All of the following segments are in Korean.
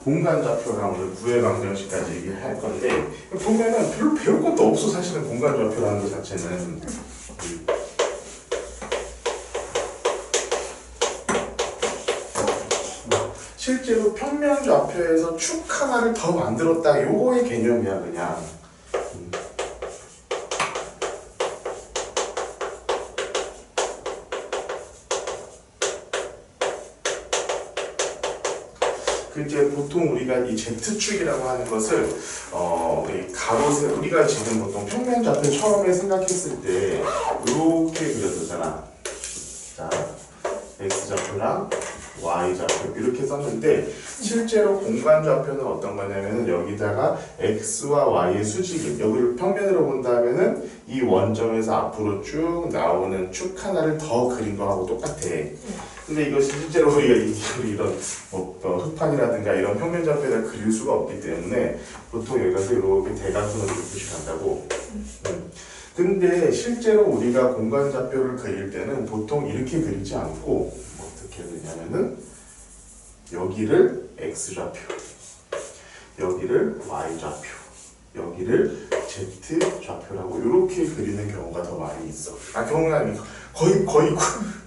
공간 좌표랑 오늘 구의 방정식까지 얘기할 건데 보면은 별로 배울 것도 없어. 사실은 공간 좌표라는 것 자체는 실제로 평면 좌표에서 축 하나를 더 만들었다, 요거의 개념이야 그냥. 이제 보통 우리가 이 Z축이라고 하는 것을 이 가로 세, 우리가 지금 보통 평면 좌표 처음에 생각했을 때 이렇게 그렸었잖아. 자, X 좌표랑 Y 좌표 이렇게 썼는데 실제로 공간 좌표는 어떤 거냐면은 여기다가 X와 Y의 수직인, 여기를 평면으로 본다면은 이 원점에서 앞으로 쭉 나오는 축 하나를 더 그린 거하고 똑같아. 근데 이것이 실제로 우리가 이런 흑판이라든가 이런 평면 좌표에다 그릴 수가 없기 때문에 보통 여기 가서 이렇게 대각선으로 표시를 한다고. 근데 실제로 우리가 공간 좌표를 그릴 때는 보통 이렇게 그리지 않고 어떻게 그리냐면은 여기를 X 좌표, 여기를 Y 좌표, 여기를 Z 좌표라고 이렇게 그리는 경우가 더 많이 있어. 경우가 아니고 거의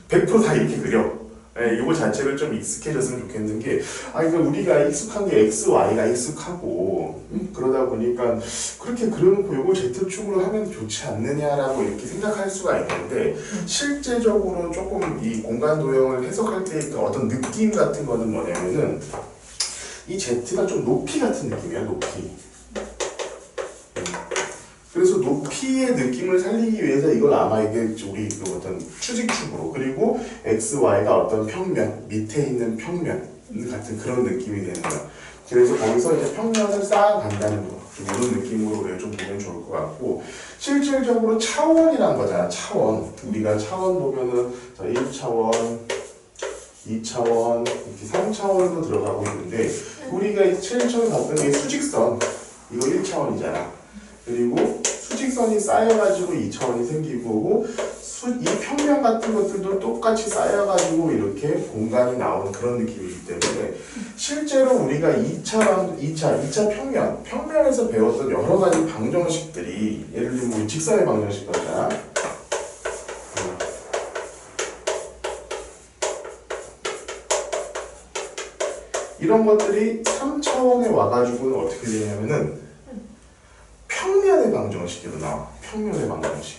100% 다 이렇게 그려. 네, 이거 자체를 좀 익숙해졌으면 좋겠는 게, 그러니까 우리가 익숙한 게 X, Y가 익숙하고, 그러다 보니까 그렇게 그려놓고 이걸 Z축으로 하면 좋지 않느냐라고 이렇게 생각할 수가 있는데, 실제적으로 조금 이 공간 도형을 해석할 때 어떤 느낌 같은 거는 뭐냐면은, 이 Z가 좀 높이 같은 느낌이야, 높이. 그래서 높이의 느낌을 살리기 위해서 이걸 아마 이게 우리 그 어떤 추직축으로, 그리고 X, Y가 어떤 평면, 밑에 있는 평면 같은 그런 느낌이 되는 거야. 그래서 거기서 이제 평면을 쌓아간다는 거, 좀 이런 느낌으로 우리가 좀 보면 좋을 것 같고, 실질적으로 차원이란 거잖아, 차원. 우리가 차원 보면은 1차원, 2차원, 이렇게 3차원도 들어가고 있는데, 우리가 제일 처음 봤던 게 수직선, 이거 1차원이잖아. 그리고 수직선이 쌓여가지고 2차원이 생기고 거고, 이 평면 같은 것들도 똑같이 쌓여가지고 이렇게 공간이 나오는 그런 느낌이기 때문에 실제로 우리가 2차 평면에서 배웠던 여러 가지 방정식들이, 예를 들면 직선의 방정식 거잖아. 이런 것들이 3차원에 와가지고는 어떻게 되냐면은 평면의 방정식으로 나와. 평면의 방정식.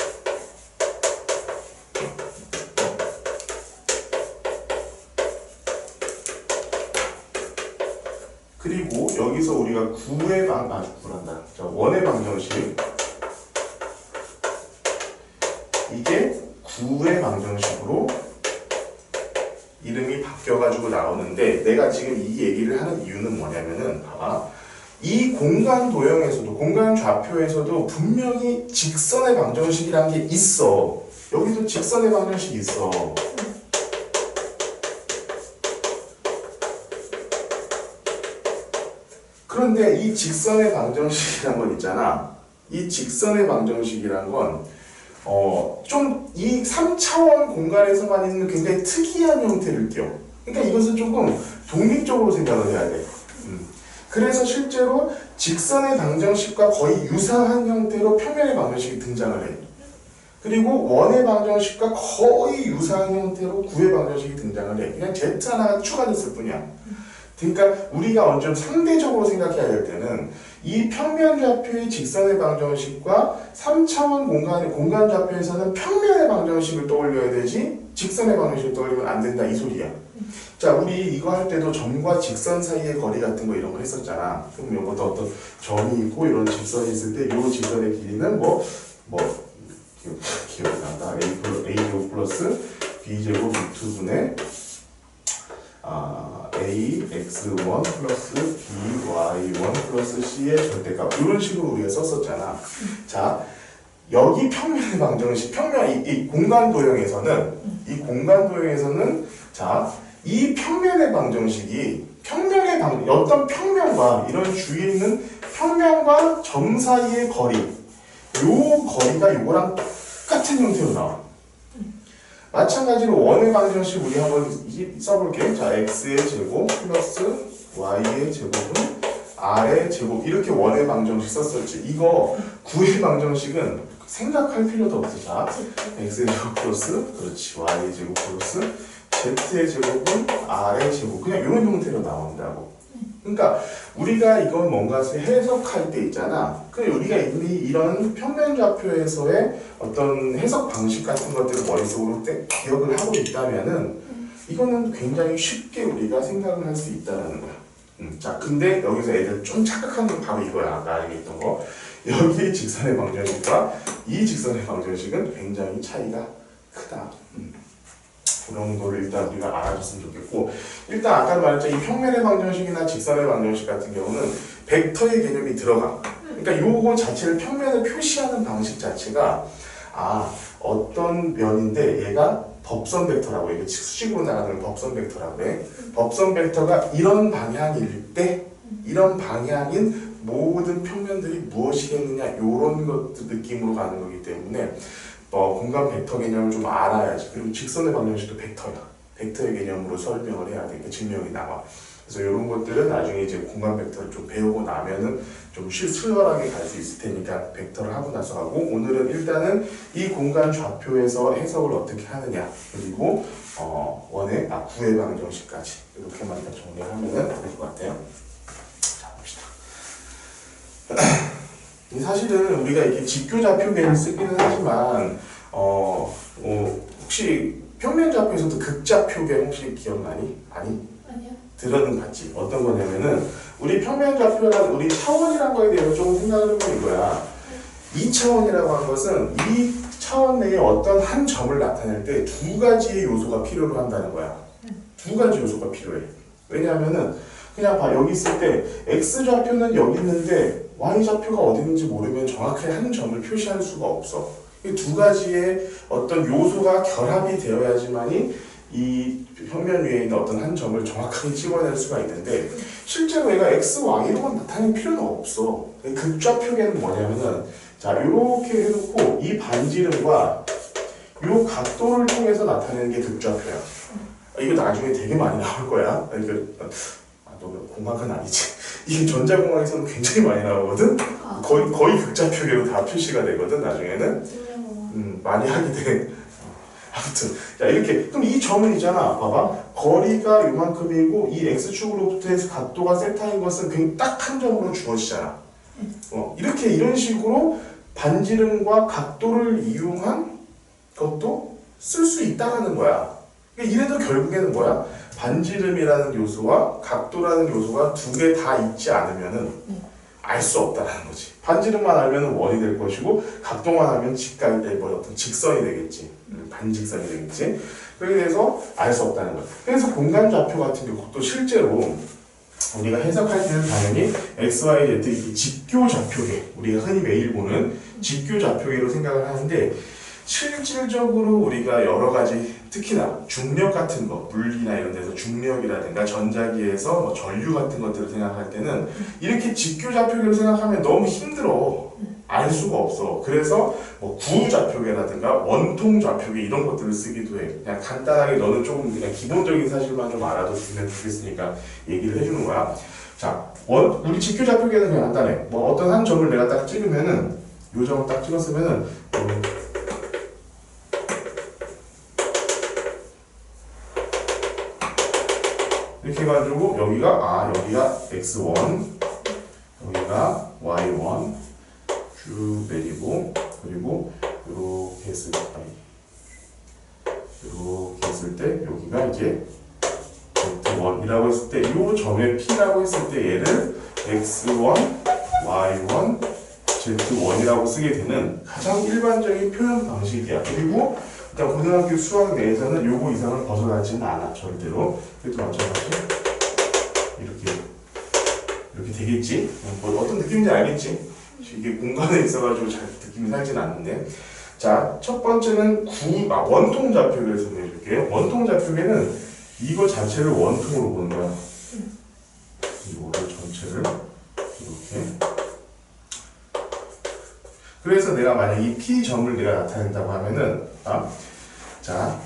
그리고 여기서 우리가 원의 방정식. 이게 구의 방정식으로 이름이 바뀌어가지고 나오는데, 내가 지금 이 얘기를 하는 이유는 뭐냐면은, 봐봐. 이 공간 도형에서도, 공간 좌표에서도 분명히 직선의 방정식이라는 게 있어. 여기도 직선의 방정식이 있어. 그런데 이 직선의 방정식이란 건 있잖아. 이 직선의 방정식이란 건 좀 이 3차원 공간에서만 있는 굉장히 특이한 형태를 띄워. 그러니까 이것은 조금 독립적으로 생각을 해야 돼. 그래서 실제로 직선의 방정식과 거의 유사한 형태로 평면의 방정식이 등장을 해. 그리고 원의 방정식과 거의 유사한 형태로 구의 방정식이 등장을 해. 그냥 Z 하나가 추가됐을 뿐이야. 그러니까 우리가 먼저 상대적으로 생각해야 될 때는 이 평면 좌표의 직선의 방정식과 3차원 공간 좌표에서는 평면의 방정식을 떠올려야 되지 직선의 방정식을 떠올리면 안 된다, 이 소리야. 자, 우리 이거 할 때도 점과 직선 사이의 거리 같은 거 이런 거 했었잖아. 그럼 이것도 어떤 점이 있고 이런 직선이 있을 때 이 직선의 길이는 기억이 난다. A제곱 플러스 B제곱 루트분의 AX1 플러스 BY1 플러스 C의 절대값, 이런 식으로 우리가 썼었잖아. 자, 여기 평면의 방정식, 이 공간 도형에서는 자, 이 평면의 방정식이 어떤 평면과 이런 주위에 있는 평면과 점 사이의 거리, 요 거리가 요거랑 똑같은 형태로 나와. 마찬가지로 원의 방정식 우리 한번 써볼게. 자, x의 제곱 플러스 y의 제곱은 r의 제곱 이렇게 원의 방정식 썼었지. 이거 구의 방정식은 생각할 필요도 없어. 자, x의 제곱 플러스 그렇지 y의 제곱 플러스 z의 제곱은 r의 제곱 그냥 이런 형태로 나온다고. 그러니까 우리가 이건 뭔가 해석할 때 있잖아. 그 우리가 이미 이런 평면 좌표에서의 어떤 해석 방식 같은 것들을 머릿속으로 기억을 하고 있다면은 이거는 굉장히 쉽게 우리가 생각을 할 수 있다는 거야. 자, 근데 여기서 애들 좀 착각하는 게 바로 이거야. 아까 얘기했던 거. 여기 직선의 방정식과 이 직선의 방정식은 굉장히 차이가 크다. 그 정도를 일단 우리가 알아줬으면 좋겠고, 일단 아까 말했죠. 이 평면의 방정식이나 직선의 방정식 같은 경우는 벡터의 개념이 들어가. 그러니까 요거 자체를 평면을 표시하는 방식 자체가 어떤 면인데 얘가 법선 벡터라고 이게 수직으로 나가는 법선 벡터라고 해. 법선 벡터가 이런 방향일 때 이런 방향인 모든 평면들이 무엇이겠느냐 이런 것들 느낌으로 가는 거기 때문에 공간 벡터 개념을 좀 알아야지. 그리고 직선의 방정식도 벡터야. 벡터의 개념으로 설명을 해야 되니까 증명이 나와. 그래서 이런 것들은 나중에 이제 공간 벡터를 좀 배우고 나면은 좀 수월하게 갈 수 있을 테니까 벡터를 하고 나서 하고, 오늘은 일단은 이 공간 좌표에서 해석을 어떻게 하느냐, 그리고 원의 구의 방정식까지 이렇게만 정리를 하면은 될 것 같아요. 자, 봅시다. 사실은 우리가 이렇게 직교 좌표계를 쓰기는 하지만 혹시 평면 좌표에서도 극좌표계 혹시 기억나니? 아니? 아니요. 들어는 봤지. 어떤 거냐면은 우리 평면 좌표란 우리 차원이란 거에 대해서 조금 생각을 해보면 이거야. 2차원이라고 하는 것은 이 차원 내에 어떤 한 점을 나타낼 때 두 가지의 요소가 필요로 한다는 거야. 두 가지 요소가 필요해. 왜냐하면은 그냥 봐, 여기 있을 때 x좌표는 여기 있는데 y좌표가 어디 있는지 모르면 정확하게 한 점을 표시할 수가 없어. 이 두 가지의 어떤 요소가 결합이 되어야지만이 이 평면 위에 있는 어떤 한 점을 정확하게 찍어낼 수가 있는데, 실제로 얘가 x, y로만 나타낼 필요는 없어. 극좌표계는 뭐냐면은, 자, 이렇게 해놓고 이 반지름과 요 각도를 통해서 나타내는 게 극좌표야. 이거 나중에 되게 많이 나올 거야. 너 공학은 아니지. 이게 전자공학에서는 굉장히 많이 나오거든. 거의 극좌표계로 다 표시가 되거든. 나중에는 많이 하게 돼. 아무튼 자, 이렇게 그럼 이 점은 있잖아. 봐봐. 거리가 요만큼이고 이 x축으로부터 해서 각도가 세타인 것은 그냥 딱 한 점으로 주어지잖아. 이렇게 이런 식으로 반지름과 각도를 이용한 것도 쓸 수 있다는 거야. 이래도 결국에는 뭐야? 반지름이라는 요소와 각도라는 요소가 두 개 다 있지 않으면은 알 수 없다는 거지. 반지름만 알면 원이 될 것이고 각도만 알면 어떤 직선이 되겠지. 반직선이 되겠지. 그렇게 돼서 알 수 없다는 거야. 그래서 공간 좌표 같은 경우도 실제로 우리가 해석할 때는 당연히 x, y, z 이 직교 좌표계, 우리가 흔히 매일 보는 직교 좌표계로 생각을 하는데, 실질적으로 우리가 여러 가지 특히나 중력 같은 거, 물리나 이런 데서 중력이라든가 전자기에서 뭐 전류 같은 것들을 생각할 때는 이렇게 직교 좌표계로 생각하면 너무 힘들어. 알 수가 없어. 그래서 뭐 구좌표계라든가 원통 좌표계 이런 것들을 쓰기도 해. 그냥 간단하게 너는 조금 그냥 기본적인 사실만 좀 알아도 되면 좋겠으니까 얘기를 해주는 거야. 자, 우리 직교 좌표계는 그냥 간단해. 뭐 어떤 한 점을 내가 딱 찍으면은, 요 점을 딱 찍었으면은 이렇게 해가지고 여기가 x1, 여기가 y1 쭉 내리고, 그리고 이렇게 했을 때 여기가 이제 z1이라고 했을 때 이 점의 p라고 했을 때 얘를 x1, y1, z1이라고 쓰게 되는 가장 일반적인 표현 방식이야. 그리고 일단 고등학교 수학 내에서는 요거 이상을 벗어나지는 않아. 절대로. 그래도 마찬가지 이렇게 되겠지? 뭐 어떤 느낌인지 알겠지? 이게 공간에 있어가지고 잘 느낌이 살진 않는데, 자, 첫 번째는 원통 좌표계를 설명해 줄게요. 원통 좌표계는 이거 자체를 원통으로 보는 거야. 이거를 전체를 이렇게. 그래서 내가 만약 이 P점을 내가 나타낸다고 하면은, 자,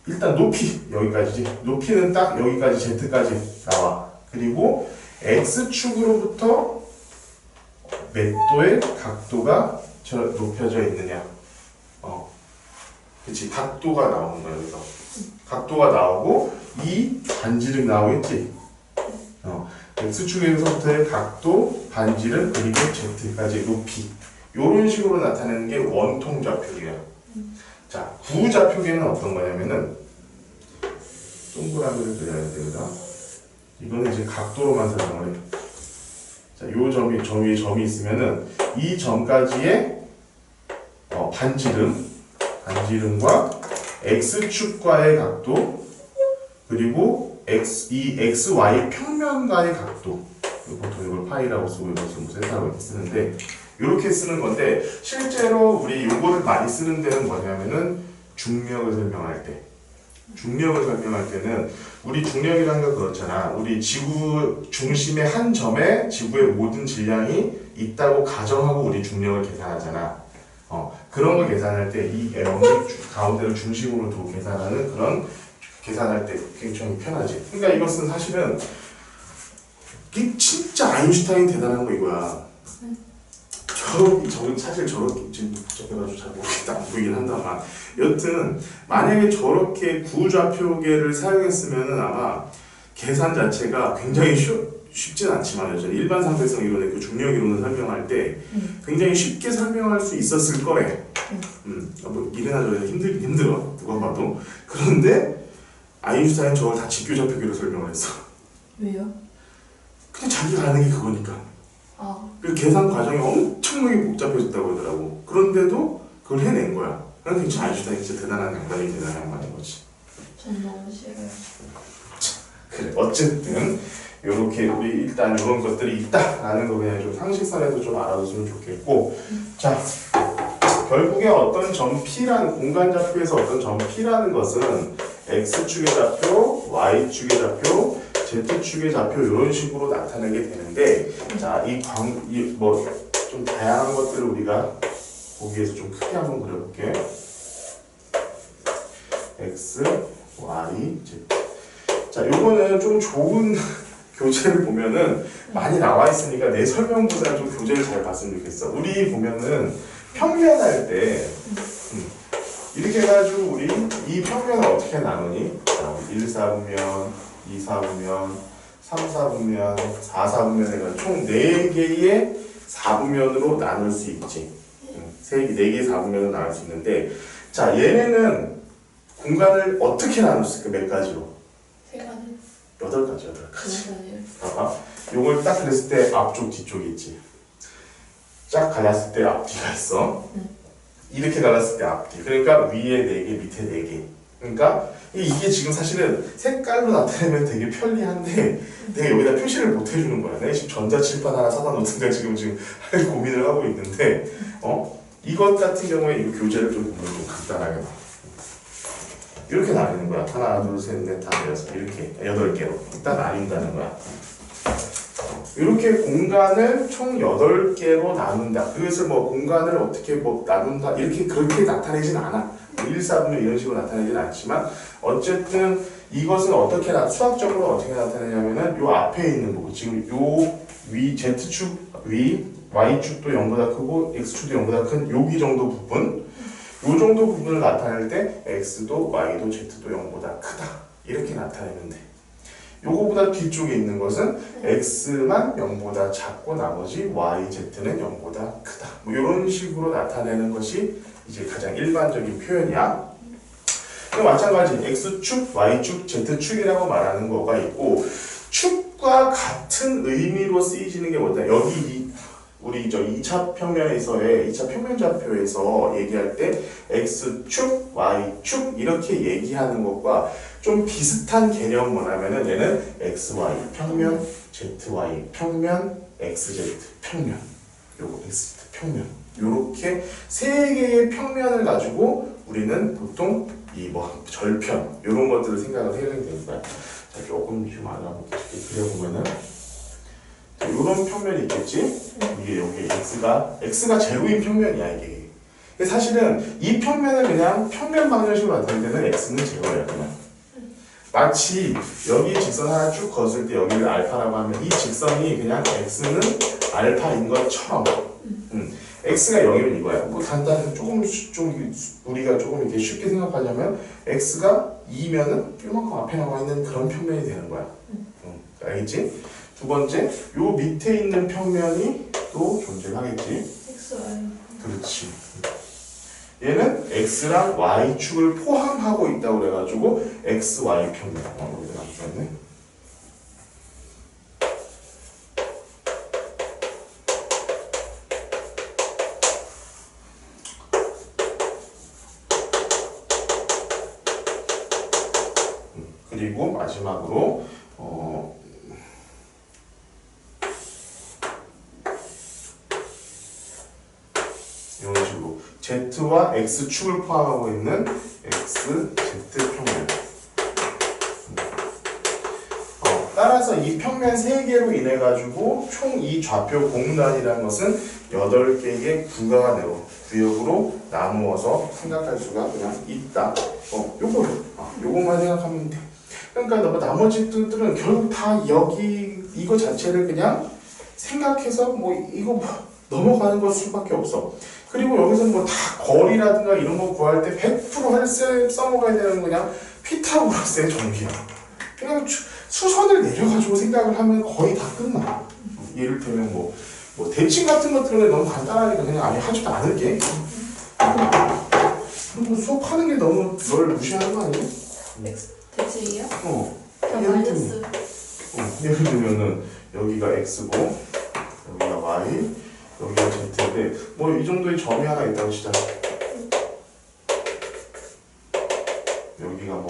일단 높이 여기까지지. 높이는 딱 여기까지 Z까지 나와. 그리고 x축으로부터 몇 도의 각도가 높여져 있느냐. 그치, 각도가 나오는 거야. 여기서 각도가 나오고 이 반지름 나오겠지. x축에서부터의 각도, 반지름, 그리고 z까지 높이, 이런 식으로 나타내는 게 원통 좌표계야. 자, 구좌표계는 어떤 거냐면은 동그라미를 그려야 되거든. 이거는 이제 각도로만 설명을 해. 자, 요 점이, 저 위에 점이 있으면은 이 점까지의 반지름과 x축과의 각도, 그리고 이 xy 평면과의 각도, 보통 이걸 파이라고 쓰고 이걸 뭐 세타라고 이렇게 쓰는데, 이렇게 쓰는 건데, 실제로 우리 요거를 많이 쓰는 데는 뭐냐면은 중력을 설명할 때. 중력을 설명할 때는 우리 중력이라는 거 그렇잖아. 우리 지구 중심의 한 점에 지구의 모든 질량이 있다고 가정하고 우리 중력을 계산하잖아. 그런 걸 계산할 때 이 가운데를 중심으로 두고 계산하는 그런 계산할 때 굉장히 편하지. 그러니까 이것은 사실은 이게 진짜 아인슈타인 대단한 거 이거야. 저는 사실 저렇게 지금 복잡해가지고 잘 모르겠다, 안 보이긴 한다만, 여튼 만약에 저렇게 구좌표계를 사용했으면은 아마 계산 자체가 굉장히 쉽진 않지만 일반 상대성 이론의 그 중력 이론을 설명할 때 굉장히 쉽게 설명할 수 있었을 거래. 뭐 이래나 저래나 힘들긴 힘들어, 누가 봐도. 그런데 아인슈타인 저걸 다 직교좌표계로 설명을 했어. 왜요? 그냥 자기가 아는 게 그거니까. 그 계산 과정이 엄청나게 복잡해졌다고 하더라고. 그런데도 그걸 해낸 거야. 그러니까 아인슈타인 진짜 대단한 양반이 대단한 양반인 거지. 전 너무 싫어요. 그래, 어쨌든 요렇게 우리 일단 이런 것들이 있다라는 거 그냥 좀 상식선에서 좀 알아뒀으면 좋겠고, 자, 결국에 어떤 점 P라는 공간 좌표에서 어떤 점 P라는 것은 x축의 좌표, y축의 좌표, z축의 좌표 이런 식으로 나타내게 되는데, 자, 뭐 좀 다양한 것들을 우리가 보기에서 좀 크게 한번 그려볼게. x, y, z. 자, 요거는 좀 좋은 교재를 보면은 많이 나와 있으니까 내 설명보다 좀 교재를 잘 봤으면 좋겠어. 우리 보면은 평면할 때 이렇게 해가지고 우리 이 평면을 어떻게 나누니? 1, 4분면, 2, 4분면, 3, 4분면, 4, 4분면 해가지고 총 4개의 4분면으로 나눌 수 있지. 4개의 4분면으로 나눌 수 있는데, 자, 얘네는 공간을 어떻게 나눌 수 있을까? 몇 가지로? 3가지. 8가지. 봐봐. 요걸 딱 그랬을 때 앞쪽, 뒤쪽이 있지. 쫙 갈랐을 때 앞뒤가 있어. 이렇게 갈랐을 때 앞뒤. 그러니까 위에 4개, 밑에 4개. 그러니까 이게 지금 사실은 색깔로 나타내면 되게 편리한데 내가 여기다 표시를 못 해주는 거야. 내가 지금 전자칠판 하나 사다 놓든가 지금 할 고민을 하고 있는데, 이것 같은 경우에 이 교재를 좀 보면 좀 간단하게 봐. 이렇게 나뉘는 거야. 하나, 둘, 셋, 넷, 다, 여섯. 이렇게 8개로 일단 나뉜다는 거야. 이렇게 공간을 총 8개로 나눈다. 그래서 뭐 공간을 어떻게 뭐 나눈다 이렇게 그렇게 나타내진 않아. 1, 4분면 이런 식으로 나타내진 않지만 어쨌든 이것은 어떻게 수학적으로 어떻게 나타내냐면은 요 앞에 있는 부분, 지금 요 위 z축 위 y축도 0보다 크고 x축도 0보다 큰 여기 정도 부분, 요 정도 부분을 나타낼 때 x도 y도 z도 0보다 크다 이렇게 나타내면 돼. 요거보다 뒤쪽에 있는 것은 x만 0보다 작고 나머지 y, z는 0보다 크다. 뭐 이런 식으로 나타내는 것이 이제 가장 일반적인 표현이야. 마찬가지 x축, y축, z축이라고 말하는 거가 있고, 축과 같은 의미로 쓰이지는 게 뭐냐? 여기 우리 저 2차 평면에서의 2차 평면좌표에서 얘기할 때 x축, y축 이렇게 얘기하는 것과 좀 비슷한 개념 뭐냐면은 얘는 xy 평면, zy 평면, xz 평면, 요거 xz 평면 요렇게 3개의 평면을 가지고 우리는 보통 이 뭐 절편 요런 것들을 생각을 해야 되는 거야. 자, 조금 좀 알아볼게. 그려보면은 요런 평면이 있겠지? 이게 여기 x가 제로인 평면이야 이게. 사실은 이 평면을 그냥 평면 방정식으로 나타낼 때는 x는 제로야 그냥. 마치 여기 직선 하나 쭉 걷을 때 여기를 알파라고 하면 이 직선이 그냥 x는 알파인 것처럼 x가 0이면 이거야. 뭐 간단히 좀 우리가 조금 이렇게 쉽게 생각하자면 x가 2면은 이만큼 앞에 나와 있는 그런 평면이 되는 거야. 알겠지? 두 번째, 요 밑에 있는 평면이 또 존재하겠지. XY. 그렇지. 얘는 x랑 y축을 포함하고 있다고 그래가지고 xy 평면. 여기다 놔줘야네. 그리고 마지막으로 이런 식으로 Z와 X축을 포함하고 있는 XZ 평면. 따라서 이 평면 3개로 인해 가지고 총 이 좌표 공단이라는 것은 8개의 구역으로 나누어서 생각할 수가 그냥 있다. 요거만 생각하면 돼. 그러니까 나머지 뜻들은 결국 다 여기 이거 자체를 그냥 생각해서 이거 넘어가는 것 수밖에 없어. 그리고 여기서 다 거리라든가 이런 거 구할 때 100% 써먹어야 되는 그냥 피타고라스의 정비야. 그냥 수선을 내려가지고 생각을 하면 거의 다 끝나. 예를들면 뭐 대칭 같은 것들은 너무 간단하니까 그냥 아예 하지도 않을게. 그리고 수업하는 게 너무 널 무시하는 거 아니야? 대칭이요? 예를 들면은 여기가 x고 여기가 y 여기가 z인데 이 정도의 점이 하나 있다고 치자. 여기가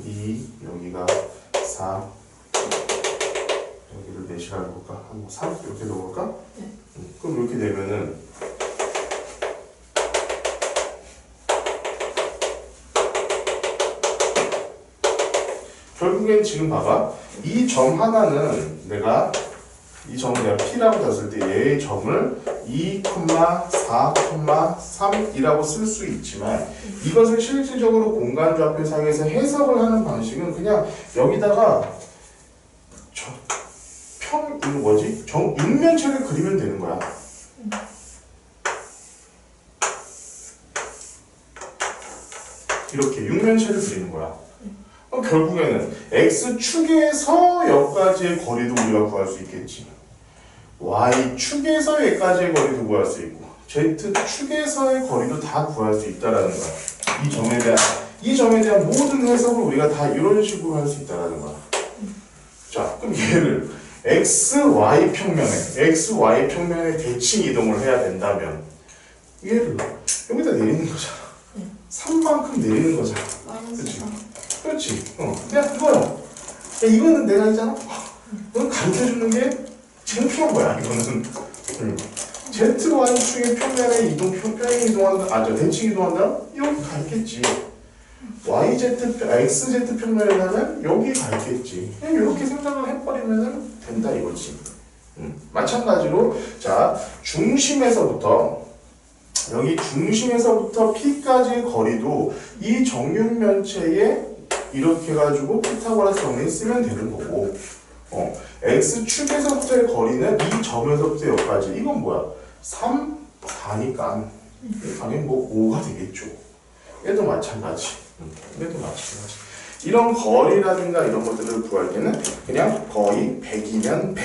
2 여기가 4 여기를 몇이라 해볼까? 한 3 이렇게 넣어볼까? 네. 그럼 이렇게 되면은 결국엔 지금 봐봐. 이 점 하나는 내가 P라고 뒀을 때 얘의 점을 2, 4, 3이라고 쓸 수 있지만 이것을 실질적으로 공간좌표상에서 해석을 하는 방식은 그냥 여기다가 육면체를 그리면 되는 거야. 이렇게 육면체를 그리는 거야. 결국에는 X축에서 여기까지의 거리도 우리가 구할 수 있겠지. Y축에서 여기까지의 거리도 구할 수 있고 Z축에서의 거리도 다 구할 수 있다라는 거야. 이 점에 대한 모든 해석을 우리가 다 이런 식으로 할 수 있다라는 거야. 자, 그럼 얘를 XY 평면에 대칭 이동을 해야 된다면 얘를 여기다 내리는 거잖아. 3만큼 내리는 거잖아. 그렇지? 그렇지. 그냥 그거야. 이거는 내가 있잖아. 이건 가르쳐주는 게 창피한 거야. 이거는. ZY축의 평면에 평행이 이동한다. 대칭 이동한다? 여기 가있겠지. XZ 평면에 가면 여기 가있겠지. 그냥 이렇게 생각을 해버리면 된다 이거지. 마찬가지로 자 중심에서부터 P까지의 거리도 이 정육면체에 이렇게 해가지고 피타고라스 정리 쓰면 되는 거고 X축에서부터의 거리는 이 점에서부터 여기까지 이건 뭐야? 3, 4니까 당연히 5가 되겠죠. 얘도 마찬가지. 이런 거리라든가 이런 것들을 구할 때는 그냥 거의 100이면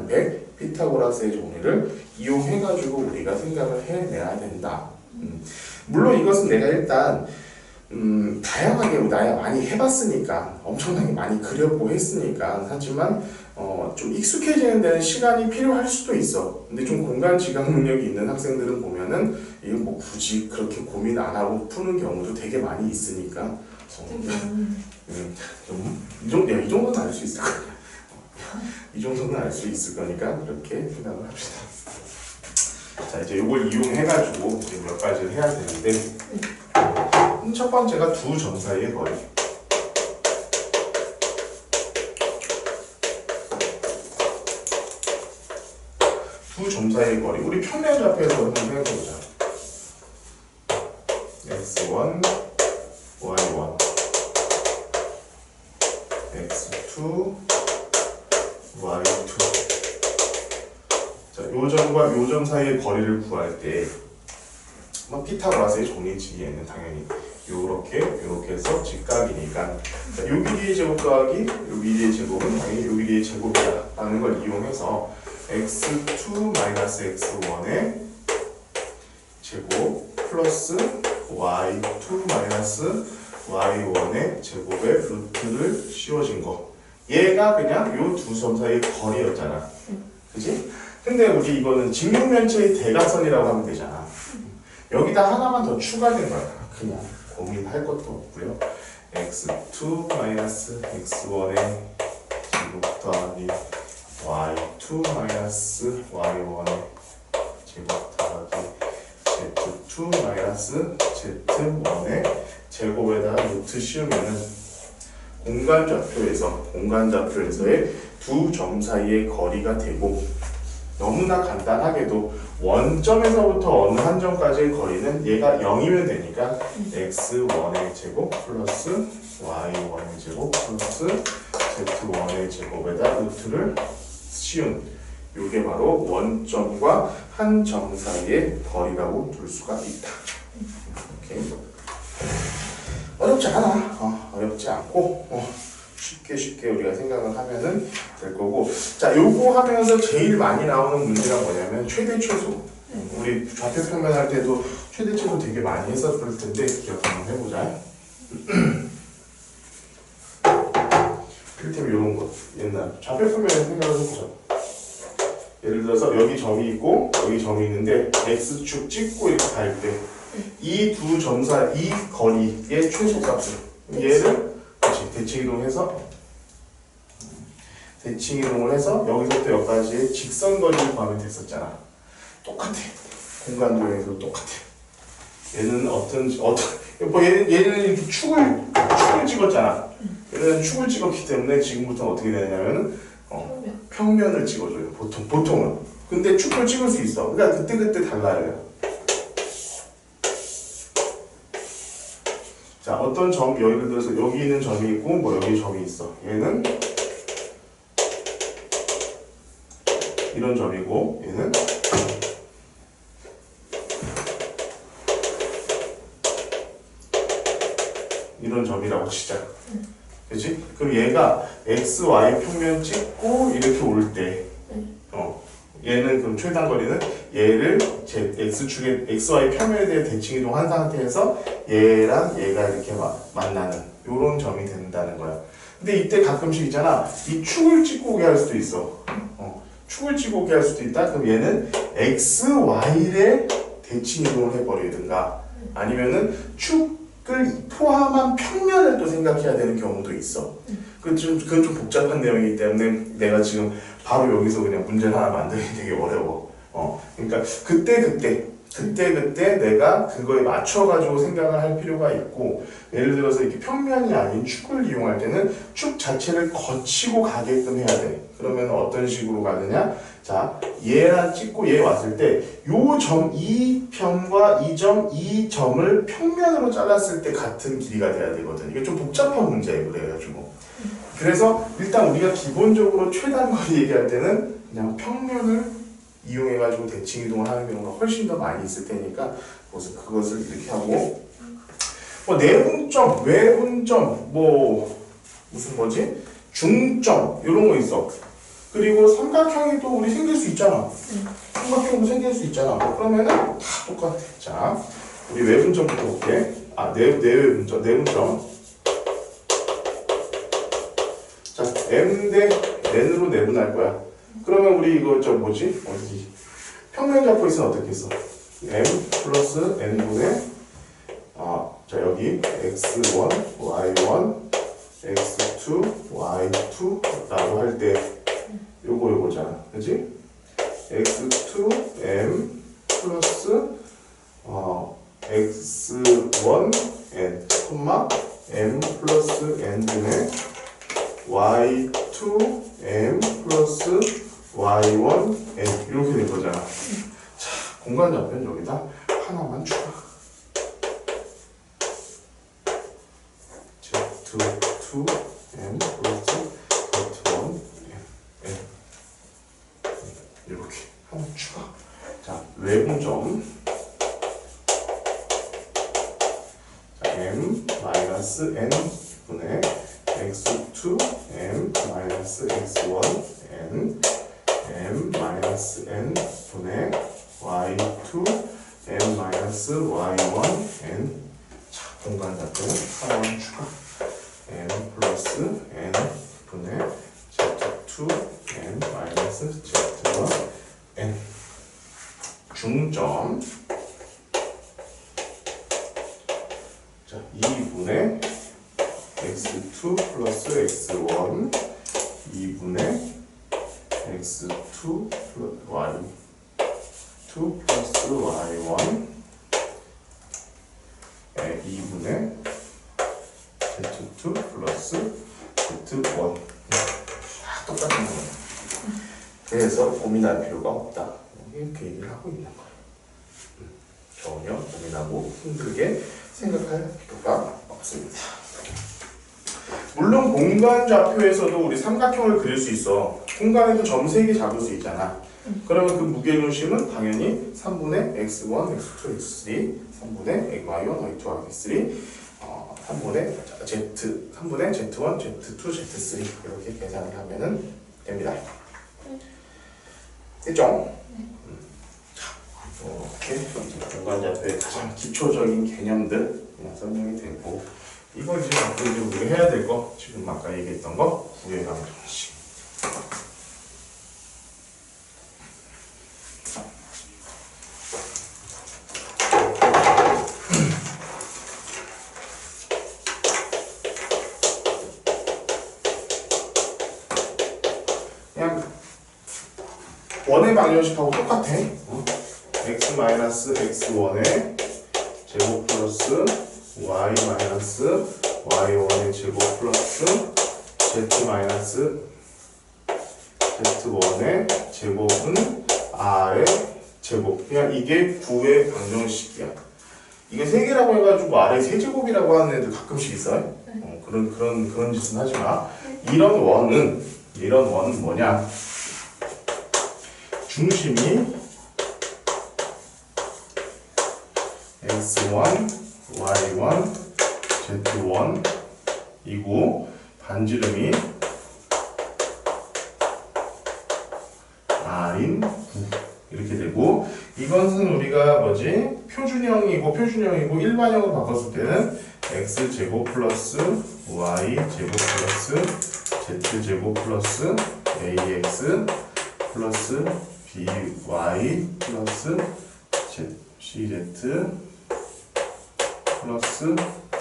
100 피타고라스의 정리를 이용해가지고 우리가 생각을 해내야 된다. 물론 이것은 내가 일단 다양하게 많이 해봤으니까 엄청나게 많이 그려보고 했으니까 하지만 좀 익숙해지는 데는 시간이 필요할 수도 있어. 근데 좀 공간 지각 능력이 있는 학생들은 보면은 이거 굳이 그렇게 고민 안 하고 푸는 경우도 되게 많이 있으니까 이 정도는 알 수 있을 거야. 이 정도는 알 수 있을 거니까 그렇게 생각을 합시다. 자 이제 이걸 이용해가지고 이제 몇 가지를 해야 되는데 첫 번째가 두 점 사이의 거리. 두 점 사이의 거리. 우리 평면 좌표에서 한번 생각해보자. x1, y1. 요 점과 요 점 사이의 거리를 구할 때 피타고라스의 정리지 얘는 당연히 요렇게 해서 직각이니까 자, 요 길이의 제곱 더하기 요 길이의 제곱은 당연히 요 길이의 제곱이다 라는 걸 이용해서 x2 마이너스 x1의 제곱 플러스 y2 마이너스 y1의 제곱의 루트를 씌워진 거 얘가 그냥 요 두 점 사이의 거리였잖아 그치? 근데 우리 이거는 직육면체의 대각선이라고 하면 되잖아 여기다 하나만 더 추가된 거야 그냥 고민할 것도 없고요 x2 마이너스 x1의 제곱 더하기 y2 마이너스 y1의 제곱 더하기 z2 마이너스 z1의 제곱에다가 루트 씌우면은 공간좌표에서의 두 점 사이의 거리가 되고 너무나 간단하게도 원점에서부터 어느 한 점까지의 거리는 얘가 0이면 되니까 x1의 제곱 플러스 y1의 제곱 플러스 z1의 제곱에다 루트를 씌운 이게 바로 원점과 한 점 사이의 거리라고 둘 수가 있다. 오케이. 어렵지 않아. 어렵지 않고 쉽게 우리가 생각을 하면은 될 거고 자 요거 하면서 제일 많이 나오는 문제가 뭐냐면 최대 최소 우리 좌표 평면할 때도 최대 최소 되게 많이 했었을 텐데 기억 한번 해보자 이를테면 요런 거 옛날 좌표 평면에 생각을 해보자 예를 들어서 여기 점이 있고 여기 점이 있는데 x축 찍고 이렇게 갈 때 이 두 점 사이 이 거리의 최소값을 얘를 대칭이동을 해서 여기서부터 여기까지의 직선 거리를 구하면 됐었잖아. 똑같아. 공간도에서 똑같아. 얘는 얘는 이렇게 축을 찍었잖아. 얘는 축을 찍었기 때문에 지금부터 어떻게 되냐면은 평면을 찍어줘요. 보통은. 근데 축을 찍을 수 있어. 그러니까 그때 달라요. 자, 어떤 점, 예를 들어서 여기 있는 점이 있고, 뭐 여기 점이 있어. 얘는 이런 점이고, 얘는 이런 점이라고 치자. 그치? 그럼 얘가 x, y 평면 찍고 이렇게 올 때, 얘는 그럼 최단 거리는 얘를 제 x축의 xy 평면에 대해 대칭 이동한 상태에서 얘랑 얘가 이렇게 만나는 요런 점이 된다는 거야. 근데 이때 가끔씩 있잖아. 이 축을 찍고 오게 할 수도 있어. 축을 찍고 오게 할 수도 있다. 그럼 얘는 x, y에 대칭 이동을 해버리든가 아니면은 축을 포함한 평면을 또 생각해야 되는 경우도 있어. 그건 좀 복잡한 내용이기 때문에 내가 지금 바로 여기서 그냥 문제를 하나 만들기 되게 어려워. 그러니까 그때 내가 그거에 맞춰가지고 생각을 할 필요가 있고 예를 들어서 이렇게 평면이 아닌 축을 이용할 때는 축 자체를 거치고 가게끔 해야 돼. 그러면 어떤 식으로 가느냐? 자, 얘랑 찍고 얘 왔을 때 요 점 이 편과 이 점을 평면으로 잘랐을 때 같은 길이가 돼야 되거든. 이게 좀 복잡한 문제예요. 그래가지고 그래서 일단 우리가 기본적으로 최단 거리 얘기할 때는 그냥 평면을 이용해가지고 대칭 이동을 하는 경우가 훨씬 더 많이 있을 테니까 그것을 이렇게 하고 뭐 내분점, 외분점, 중점 이런 거 있어. 그리고 삼각형이 또 우리 생길 수 있잖아. 삼각형도 생길 수 있잖아. 그러면은 다 똑같아. 자, 우리 외분점부터 볼게. 내분점. 자, m 대 n으로 내분할 거야. 그러면 우리 이거 어디 평면 잡고 있으면 어떻게 했어? m 플러스 n분의 자 여기 x1, y1, x2, y2라고 할 때 요거잖아, 그렇지? x2 m 플러스 x1 n, m 플러스 n분의 y2 m 플러스 y1 n 이렇게 된 거잖아. 자, 공간 잡면 여기다 하나만 추가. z2 m 플러스 z1 n 이렇게 한번 추가. 자, 외분점. 자, m 마이너스 n 분의 x2 m 마이너스 x1 n m 마이너스 n 분의 y2 m 마이너스 y1 n. 자, 공간 잡표는 하나만 추가. n 플러스 n 분의 z2 n 마이너스 z1 n. 중점. 자, 2분의 x2 플러스 x1 2분의 x2 y2 플러스 y1 2분의 z2 플러스 z1. 다 똑같은 거예요. 그래서 고민할 필요가 없다. 이렇게 얘기를 하고 있는 거예요. 전혀 고민하고 힘들게 생각할 필요가 없습니다. 물론 공간 좌표에서도 우리 삼각형을 그릴 수 있어. 공간에도 점 3개 잡을 수 있잖아. 그러면 그 무게중심은 당연히 3분의 x1, x2, x3 3분의 y1, y2, y3 3분의 z1, z2, z3 이렇게 계산을 하면 됩니다. 됐죠? 이렇게 공간 좌표의 가장 기초적인 개념들 그냥 설명이 되고, 이거 이제 앞으로 이제 우리가 해야 될 거, 지금 아까 얘기했던 거 구의 방정식. 그냥 원의 방정식하고 똑같아. x 마이너스 x1의 제곱 플러스 y 마이너스 y1의 제곱 플러스 z 마이너스 z1의 제곱은 r의 제곱. 그냥 이게 9의 방정식이야. 이게 3개라고 해가지고 r의 세제곱이라고 하는 애들 가끔씩 있어요. 그런 짓은 하지 마. 이런 원은 뭐냐? 중심이 x1, y1, z1 이고 반지름이 r인 9 이렇게 되고, 이것은 우리가 뭐지? 표준형이고 일반형으로 바꿨을 때는 x제곱 플러스 y제곱 플러스 z제곱 플러스 ax 플러스 by 플러스 cz 플러스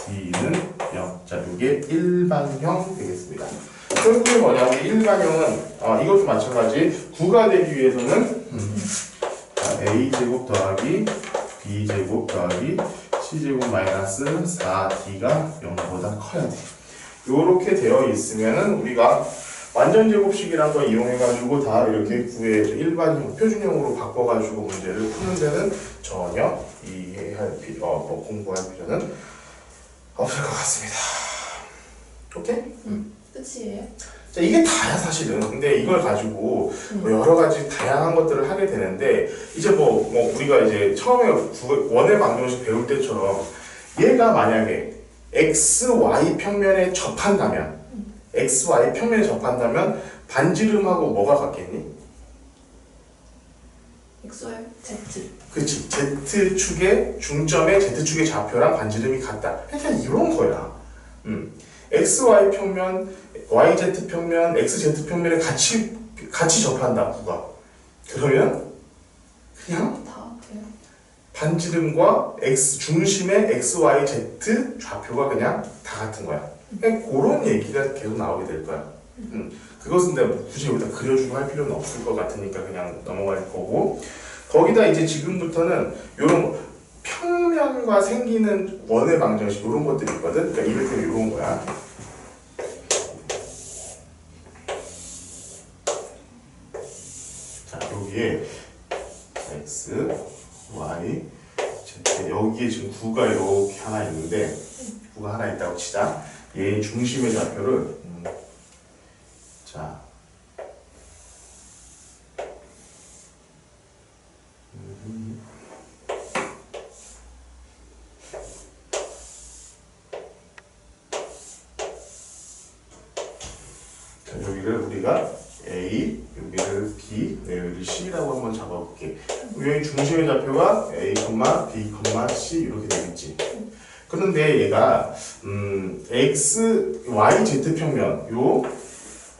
d는 0. 자, 이게 일반형 되겠습니다. 결국에 뭐냐면 일반형은 이것도 마찬가지. 9가 되기 위해서는 a제곱 더하기 b제곱 더하기 c제곱 마이너스 4d가 0보다 커야 돼. 요렇게 되어 있으면은 우리가 완전 제곱식이란 거 이용해가지고 다 이렇게 구해서 일반형, 표준형으로 바꿔가지고 문제를 푸는 데는 전혀 공부할 필요는 없을 것 같습니다. 오케이? 끝이에요? 자, 이게 다야 사실은. 근데 이걸 가지고 뭐 여러 가지 다양한 것들을 하게 되는데, 이제 뭐 우리가 이제 처음에 원의 방정식 배울 때처럼 얘가 만약에 xy 평면에 접한다면 반지름하고 뭐가 같겠니? XY Z. 그치. Z축의 중점의 Z축의 좌표랑 반지름이 같다. 그러니까 이런 거야. XY 평면, YZ 평면, XZ 평면에 같이 접한다, 구가. 그러면 그냥 다 같아요. 반지름과 중심의 XYZ 좌표가 그냥 다 같은 거야. 그냥 그런 얘기가 계속 나오게 될 거야. 그것은 내가 굳이 여기다 그려주고 할 필요는 없을 것 같으니까 그냥 넘어갈 거고, 거기다 이제 지금부터는 이런 평면과 생기는 원의 방정식 이런 것들이 있거든. 그러니까 이렇게 이런 거야. 자, 여기에 x, y, z, 여기에 지금 9가 이렇게 하나 있는데, 9가 하나 있다고 치자. 얘의 중심의 좌표를 자, 여기를 우리가 A, 여기를 B, 여기를 C라고 한번 잡아볼게. 여기 중심의 좌표가 A, B, C 이렇게 되겠지. 그런데 얘가 X, Y, Z 평면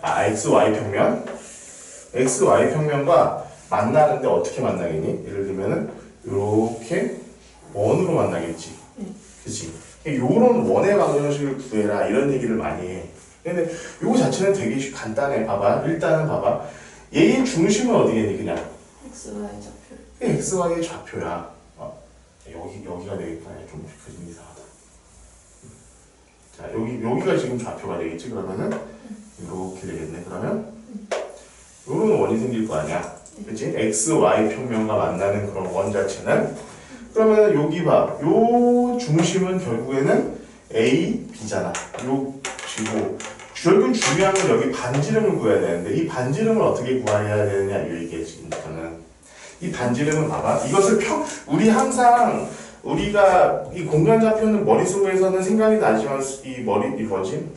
X, Y 평면 X, Y 평면과 만나는데 어떻게 만나겠니? 예를 들면은 이렇게 원으로 만나겠지. 그치? 요런 원의 방정식을 구해라 이런 얘기를 많이 해. 근데 요거 자체는 되게 간단해. 봐봐. 일단은 봐봐. 얘의 중심은 어디겠니? 그냥 XY 좌표. XY의 좌표야. 여기가 되겠구나. 좀 그림 이상하다. 자, 여기가 지금 좌표가 되겠지. 그러면은 이렇게 되겠네. 그러면 요런 원이 생길 거 아니야. 그치? XY 평면과 만나는 그런 원 자체는 그러면 여기 봐. 요 중심은 결국에는 A, B잖아. 요 지고 결국 중요한 건 여기 반지름을 구해야 되는데 이 반지름을 어떻게 구해야 되느냐 이 얘기에 지금부터는 이 반지름은 봐봐. 이것을 우리 항상 우리가 이 공간 좌표는 머릿속에서는 생각이 나지만 이 뭐지?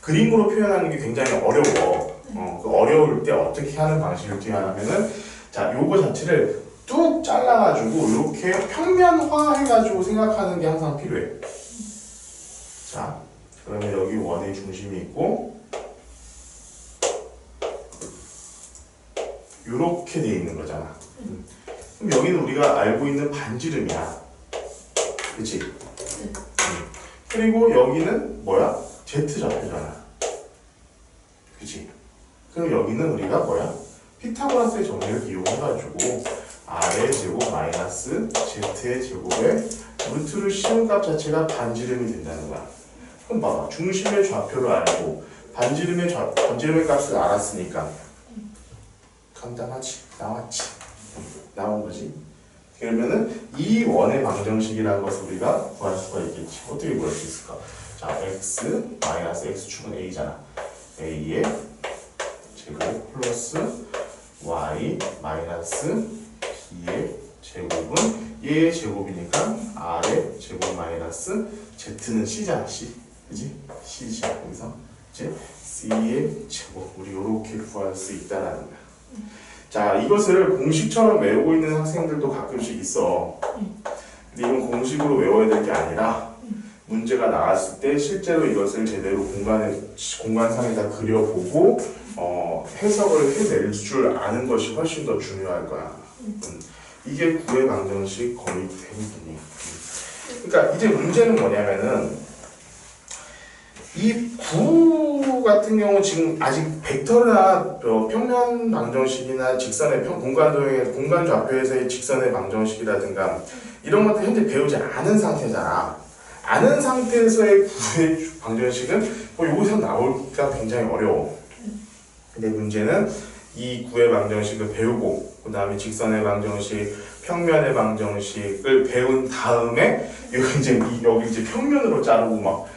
그림으로 표현하는 게 굉장히 어려워. 그 어려울 때 어떻게 하는 방식을 뒤하냐면은 자, 요거 자체를 뚝 잘라가지고 이렇게 평면화 해가지고 생각하는 게 항상 필요해. 자, 그러면 여기 원의 중심이 있고 이렇게 돼 있는 거잖아. 그럼 여기는 우리가 알고 있는 반지름이야. 그치? 그리고 여기는 뭐야? Z좌표잖아. 그치? 그럼 여기는 우리가 뭐야? 피타고라스의 정리를 이용해가지고 R의 제곱 마이너스 Z의 제곱에 루트를 씌운 값 자체가 반지름이 된다는 거야. 그럼 봐봐. 중심의 좌표를 알고 반지름의 값을 알았으니까 간단하지. 나온 거지. 그러면은 이 원의 방정식이라는 것을 우리가 구할 수가 있겠지. 어떻게 구할 수 있을까? 자, x 마이너스 x축은 a잖아. a의 제곱 플러스 y 마이너스 b의 제곱은 얘의 제곱이니까 r의 제곱 마이너스 z는 c잖아. c. 그지? c지. 여기서 이제 c의 제곱. 우리 이렇게 구할 수 있다라는 거야. 자, 이것을 공식처럼 외우고 있는 학생들도 가끔씩 있어. 근데 이건 공식으로 외워야 될 게 아니라 문제가 나왔을 때 실제로 이것을 제대로 공간상에다 그려보고 해석을 해낼 줄 아는 것이 훨씬 더 중요할 거야. 이게 구의 방정식 거의 대부분이야. 그러니까 이제 문제는 뭐냐면은 이 구 같은 경우 지금 아직 벡터나 평면 방정식이나 직선의 공간 좌표에서의 직선의 방정식이라든가 이런 것들 현재 배우지 않은 상태잖아. 아는 상태에서의 구의 방정식은 여기서 나오기가 굉장히 어려워. 근데 문제는 이 구의 방정식을 배우고 그 다음에 직선의 방정식, 평면의 방정식을 배운 다음에 여기 이제 평면으로 자르고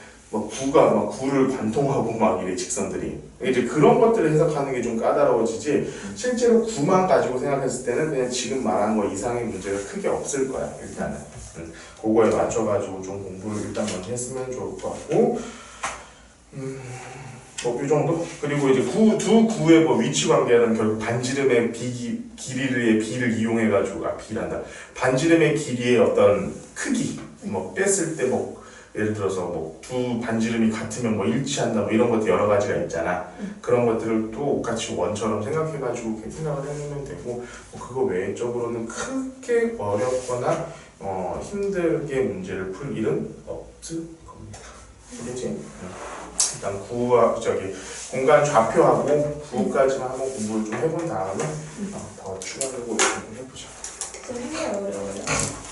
구를 관통하고 이래 직선들이 이제 그런 것들을 해석하는 게 좀 까다로워지지 실제로 구만 가지고 생각했을 때는 그냥 지금 말한 거 이상의 문제가 크게 없을 거야. 일단은 그거에 맞춰가지고 좀 공부를 일단 먼저 했으면 좋을 것 같고 이 정도? 그리고 이제 두 구의 위치 관계는 결국 반지름의 길이의 비를 이용해가지고 반지름의 길이의 어떤 크기 뺐을 때 예를 들어서 두 반지름이 같으면 일치한다 이런 것들 여러 가지가 있잖아. 그런 것들을 또 같이 원처럼 생각해가지고 생각을 해보면 되고 그거 외적으로는 크게 어렵거나 힘들게 문제를 풀 일은 없을 겁니다. 그렇지? 일단 공간 좌표하고 구까지만 한번 공부를 좀 해본 다음에 더 추가적으로 공부를 해보자. 좀 힘이 어려워요.